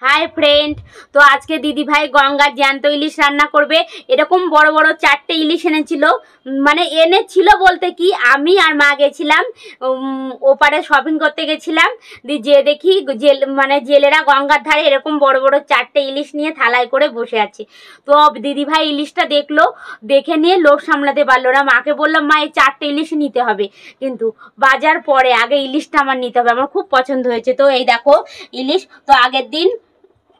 Hi friend. तो आज के दीदी भाई गंगार ज्যান্ত ইলিশ রান্না করবে। এরকম বড় বড় 4টে ইলিশ এনেছিল, মানে এনেছিল বলতে কি আমি আর মা গেছিলাম ওপারে শপিং করতে গেছিলাম। যে দেখি মানে জেলেরা গঙ্গার ধারে এরকম বড় বড় 4টে ইলিশ নিয়ে থালায় করে বসে আছে। তো দিদি ভাই ইলিশটা দেখলো, দেখে নিয়ে লোভ সামলাতে পারলো না। মাকে বললাম মা এই 4টে ইলিশ নিতে হবে, কিন্তু বাজার পরে আগে ইলিশটা আমার নিতে হবে, আমার খুব পছন্দ হয়েছে। তো এই দেখো ইলিশ। তো আগের দিন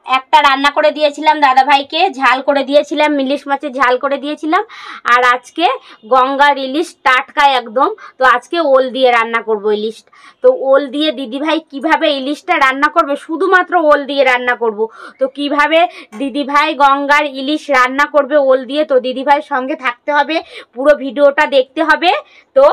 একটা রান্না করে দিয়েছিলাম দাদা ভাইকে, ঝাল করে দিয়েছিলাম, ইলিশ মাছের ঝাল করে দিয়েছিলাম। আর আজকে গঙ্গার ইলিশ টাটকা একদম। তো আজকে ওল দিয়ে রান্না করব ইলিশ। তো ওল দিয়ে দিদি ভাই কিভাবে ইলিশটা রান্না করবে, শুধুমাত্র ওল দিয়ে রান্না করব। তো কিভাবে দিদি ভাই গঙ্গার ইলিশ রান্না করবে ওল দিয়ে, তো দিদি ভাইয়ের সঙ্গে থাকতে হবে, পুরো ভিডিওটা দেখতে হবে। তো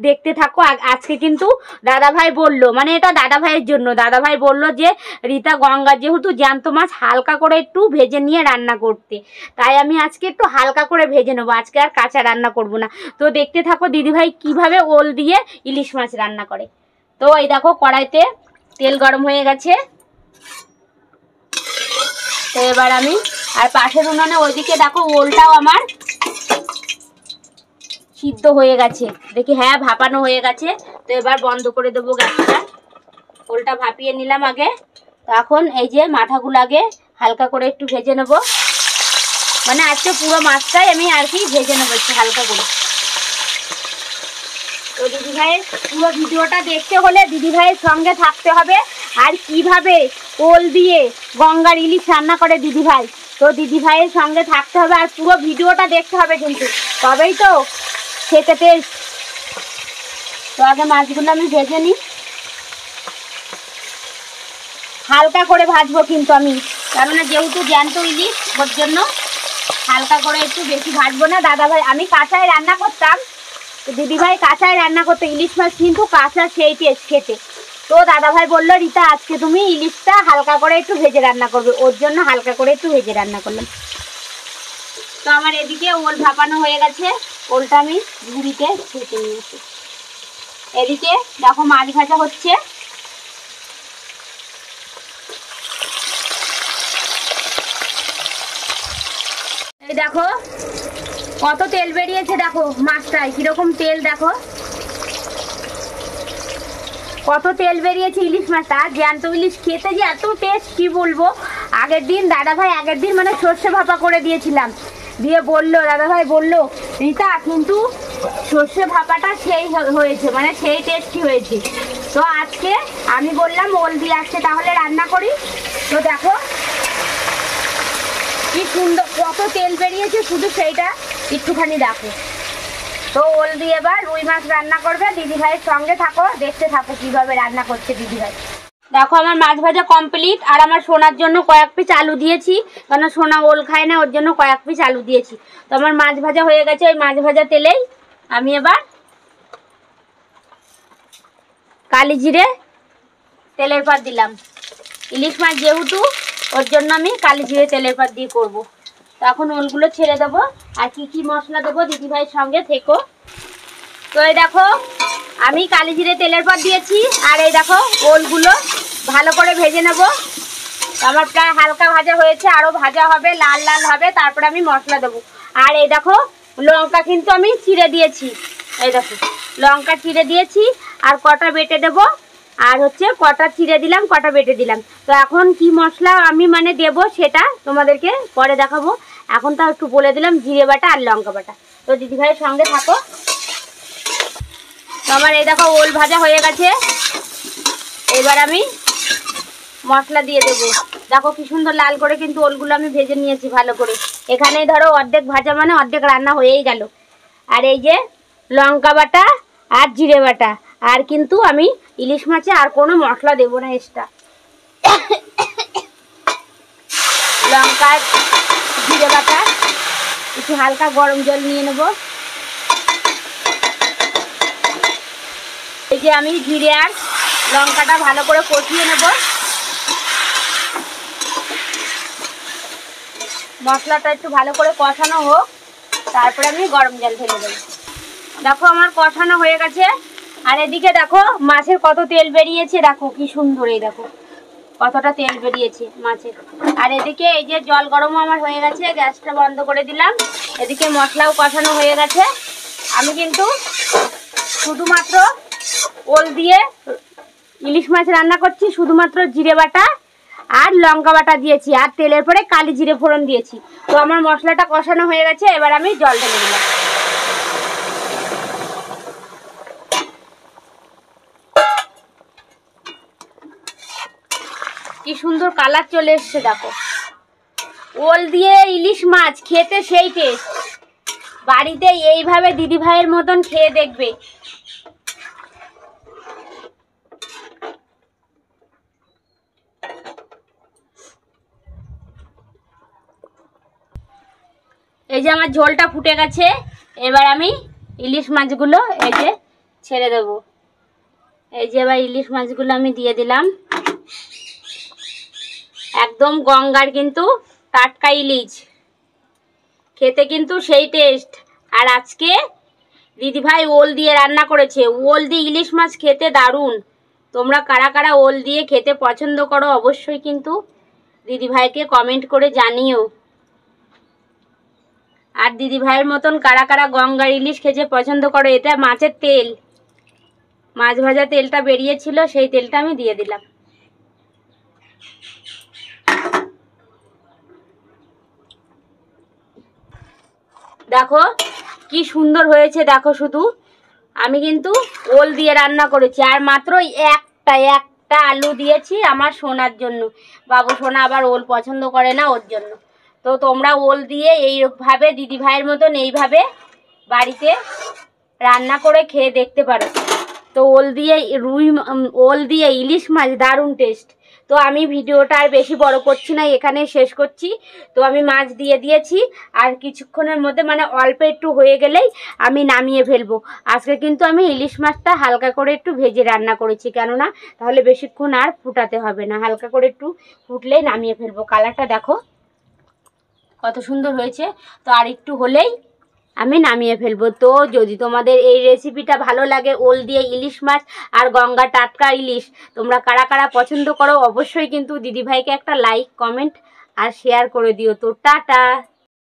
দেখতে থাকো। আজকে কিন্তু দাদা ভাই বললো, মানে এটা দাদা ভাইয়ের জন্য, দাদা ভাই বললো যে রিতা গঙ্গার যেহেতু জ্যান্ত মাছ হালকা করে একটু ভেজে নিয়ে রান্না করতে, তাই আমি আজকে একটু হালকা করে ভেজে নেবো, আজকে আর কাঁচা রান্না করব না। তো দেখতে থাকো দিদি ভাই কিভাবে ওল দিয়ে ইলিশ মাছ রান্না করে। তো এই দেখো কড়াইতে তেল গরম হয়ে গেছে। তো এবার আমি আর পাশের উনুনে ওইদিকে দেখো ওলটাও আমার সিদ্ধ হয়ে গেছে, দেখি হ্যাঁ ভাপানো হয়ে গেছে। তো এবার বন্ধ করে দেবো গ্যাসটা। ওলটা ভাপিয়ে নিলাম আগে। তো এখন এই যে মাথাগুলো আগে হালকা করে একটু ভেজে নেব, মানে আজকে পুরো মাছটাই আমি আর কি ভেজে নেবো একটু হালকা করে। তো দিদি ভাইয়ের পুরো ভিডিওটা দেখতে হলে দিদি ভাইয়ের সঙ্গে থাকতে হবে। আর কিভাবে ওল দিয়ে গঙ্গার ইলিশ রান্না করে দিদি ভাই, তো দিদি ভাইয়ের সঙ্গে থাকতে হবে আর পুরো ভিডিওটা দেখতে হবে কিন্তু, তবেই তো খেতে টেস্ট। তো আগে মাছগুলো আমি ভেজে নিই, হালকা করে ভাজবো কিন্তু আমি, কেননা যেহেতু জ্যান্ত ইলিশ ওর জন্য হালকা করে, একটু বেশি ভাজবো না। দাদা ভাই আমি কাঁচায় রান্না করতাম, তো দিদি ভাই কাঁচায় রান্না করতো ইলিশ মাছ, কিন্তু কাঁচা সেই টেস্ট খেতে। তো দাদা ভাই বললো রিতা আজকে তুমি ইলিশটা হালকা করে একটু ভেজে রান্না করবে, ওর জন্য হালকা করে একটু ভেজে রান্না করলাম। তো আমার এদিকে ওল ভাপানো হয়ে গেছে, ওলটা আমি ঝুড়িতে ছেঁকে নিয়েছি। এদিকে দেখো মাছ ভাজা হচ্ছে। এই দেখো কত তেল বেরিয়েছে, দেখো মাছটায় কিরকম তেল, দেখো কত তেল বেরিয়েছে ইলিশ মাছটা। জ্যান্ত ইলিশ খেতে যে এত টেস্ট কি বলবো। আগের দিন দাদা ভাই মানে সর্ষে ভাপা করে দিয়েছিলাম, দিয়ে বললো দাদা ভাই বললো রিতা কিন্তু সর্ষে ভাপাটা সেই হয়েছে, মানে সেই টেস্টি হয়েছে। তো আজকে আমি বললাম ওল দিয়ে আজকে তাহলে রান্না করি। তো দেখো কি সুন্দর কত তেল বেরিয়েছে, শুধু সেইটা একটুখানি দেখো। তো ওল দিয়ে এবার রুই মাছ রান্না করবে, দিদি ভাইয়ের সঙ্গে থাকো, দেখতে থাকো কিভাবে রান্না করছে দিদি ভাই। দেখো আমার মাছ ভাজা কমপ্লিট। আর আমার সোনার জন্য কয়েক পিস আলু দিয়েছি, কারণ সোনা ওল খায় না, ওর জন্য কয়েক পিস আলু দিয়েছি। তো আমার মাছ ভাজা হয়ে গেছে, ওই মাছ ভাজা তেলেই আমি এবার কালি জিরে তেলের পাত দিলাম। ইলিশ মাছ যেহেতু ওর জন্য আমি কালি জিরে তেলের পাত দিয়ে করবো। তো এখন ওলগুলো ছেড়ে দেবো, আর কি কি মশলা দেবো দিদি ভাইয়ের সঙ্গে থেকো। তো এই দেখো আমি কালি জিরে তেলের পাত দিয়েছি, আর এই দেখো ওলগুলো ভালো করে ভেজে নেব। আমার প্রায় হালকা ভাজা হয়েছে, আরও ভাজা হবে, লাল লাল হবে, তারপরে আমি মশলা দেবো। আর এই দেখো লঙ্কা কিন্তু আমি চিড়ে দিয়েছি, এই দেখো লঙ্কা চিড়ে দিয়েছি, আর কটা বেটে দেবো, আর হচ্ছে কটা চিড়ে দিলাম, কটা বেটে দিলাম। তো এখন কি মশলা আমি মানে দেবো সেটা তোমাদেরকে পরে দেখাবো। এখন তাও একটু বলে দিলাম জিরে বাটা আর লঙ্কা বাটা। তো দিদি ভাইয়ের সঙ্গে থাকো। তো আমার এই দেখো ওল ভাজা হয়ে গেছে, এবার আমি মশলা দিয়ে দেবো। দেখো কি সুন্দর লাল করে কিন্তু ওলগুলো আমি ভেজে নিয়েছি ভালো করে। এখানেই ধরো অর্ধেক ভাজা মানে অর্ধেক রান্না হয়েই গেল। আর এই যে লঙ্কা বাটা আর জিরে বাটা, আর কিন্তু আমি ইলিশ মাছে আর কোনো মশলা দেবো না এক্সট্রা। লঙ্কা জিরে বাটা, একটু হালকা গরম জল নিয়ে নেব। এই যে আমি জিরে আর লঙ্কাটা ভালো করে কষিয়ে নেব, মশলাটা একটু ভালো করে কষানো হোক, তারপরে আমি গরম জল ঢেলে দেবো। দেখো আমার কষানো হয়ে গেছে। আর এদিকে দেখো মাছের কত তেল বেরিয়েছে, দেখো কি সুন্দর, এই দেখো কতটা তেল বেরিয়েছে মাছের। আর এদিকে এই যে জল গরমও আমার হয়ে গেছে, গ্যাসটা বন্ধ করে দিলাম। এদিকে মশলাও কষানো হয়ে গেছে। আমি কিন্তু শুধুমাত্র ওল দিয়ে ইলিশ মাছ রান্না করছি, শুধুমাত্র জিরে বাটা আর লঙ্কা বাটা দিয়েছি, আর তেলের পরে কালি জিরে ফোড়ন দিয়েছি। তো আমার মশলাটা কষানো হয়ে গেছে, এবার আমি জল ঢেলে দিলাম। কি সুন্দর কালার চলে এসছে দেখো। ওল দিয়ে ইলিশ মাছ খেতে সেই টেস্ট। বাড়িতে এইভাবে দিদি ভাইয়ের মতন খেয়ে দেখবে। এই যে আমার ঝোলটা ফুটে গেছে, এবার আমি ইলিশ মাছগুলো এই যে ছেড়ে দেব। এই যে এবার ইলিশ মাছগুলো আমি দিয়ে দিলাম। একদম গঙ্গার কিন্তু টাটকা ইলিশ, খেতে কিন্তু সেই টেস্ট। আর আজকে দিদিভাই ওল দিয়ে রান্না করেছে। ওল দিয়ে ইলিশ মাছ খেতে দারুণ। তোমরা কারা কারা ওল দিয়ে খেতে পছন্দ করো অবশ্যই কিন্তু দিদিভাইকে কমেন্ট করে জানিও। আর দিদিভাইয়ের মতন কারা কারা গঙ্গার ইলিশ খেতে পছন্দ করো। এটা মাছের তেল, মাছ ভাজা তেলটা বেরিয়েছিল, সেই তেলটা আমি দিয়ে দিলাম। দেখো কি সুন্দর হয়েছে, দেখো শুধু। আমি কিন্তু ওল দিয়ে রান্না করেছি, আর মাত্র একটা আলু দিয়েছি আমার সোনার জন্য। বাবু সোনা আবার ওল পছন্দ করে না, ওর জন্য। তো তোমরা ওল দিয়ে এইভাবে দিদি ভাইয়ের মতন এইভাবে বাড়িতে রান্না করে খেয়ে দেখতে পারো। তো ওল দিয়ে ইলিশ মাছ দারুণ টেস্ট। তো আমি ভিডিওটা আর বেশি বড় করছি না, এখানে শেষ করছি। তো আমি মাছ দিয়ে দিয়েছি, আর কিছুক্ষণের মধ্যে মানে অল্প একটু হয়ে গেলেই আমি নামিয়ে ফেলবো। আজকে কিন্তু আমি ইলিশ মাছটা হালকা করে একটু ভেজে রান্না করেছি, কেননা তাহলে বেশিক্ষণ আর ফুটাতে হবে না। হালকা করে একটু ফুটলেই নামিয়ে ফেলবো। কালারটা দেখো কত সুন্দর হয়েছে। তো আর একটু হলেই আমি নামিয়ে ফেলবো। তো যদি তোমাদের এই রেসিপিটা ভালো লাগে, ওল দিয়ে ইলিশ মাছ আর গঙ্গা টাটকা ইলিশ, তোমরা কারা কারা পছন্দ করো অবশ্যই কিন্তু দিদিভাইকে একটা লাইক, কমেন্ট আর শেয়ার করে দিও। তো টাটা।